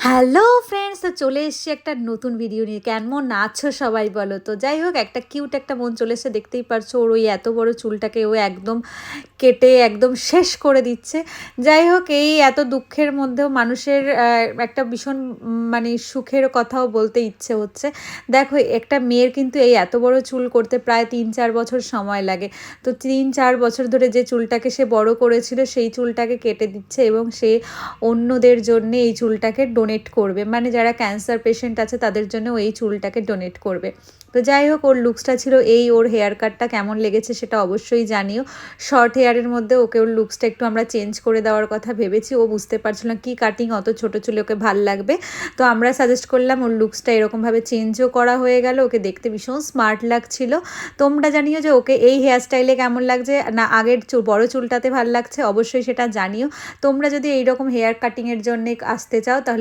Hello friends, তো চলে এসেছি একটা নতুন ভিডিও নিয়ে। কেমন আছো সবাই বলো তো? যাই হোক, একটা কিউট একটা বোন চলে এসে, দেখতেই পারছো ওর ওই এত বড় চুলটাকে ও একদম কেটে একদম শেষ করে দিচ্ছে। যাই হোক, এই এত দুঃখের মধ্যেও মানুষের একটা ভীষণ মানে সুখের কথাও বলতে ইচ্ছে হচ্ছে। দেখো, একটা মেয়ের কিন্তু এই এত বড় চুল করতে প্রায় 3-4 বছর সময় লাগে। তো 3-4 বছর ধরে যে চুলটাকে সে বড় করেছিল সেই চুলটাকে কেটে দিচ্ছে এবং সে অন্যদের জন্য এই চুলটাকে ডোনেট করবে, মানে যারা ক্যান্সার পেশেন্ট আছে তাদের জন্য এই চুলটাকে ডোনেট করবে। তো যাই হোক, ওর লুকসটা ছিল এই। ওর হেয়ার কাটটা কেমন লেগেছে সেটা অবশ্যই জানিও। শর্ট হেয়ারের মধ্যে ওকে ওর লুকসটা একটু আমরা চেঞ্জ করে দেওয়ার কথা ভেবেছি। ও বুঝতে পারছিল না কী কাটিং অত ছোট চুলে ওকে ভাল লাগবে। তো আমরা সাজেস্ট করলাম, ওর লুকসটা এরকমভাবে চেঞ্জও করা হয়ে গেল। ওকে দেখতে ভীষণ স্মার্ট লাগছিল। তোমরা জানিও যে ওকে এই হেয়ার স্টাইলে কেমন লাগছে, না আগের বড় চুলটাতে ভাল লাগছে, অবশ্যই সেটা জানিও। তোমরা যদি এইরকম হেয়ার কাটিংয়ের জন্য আসতে চাও তাহলে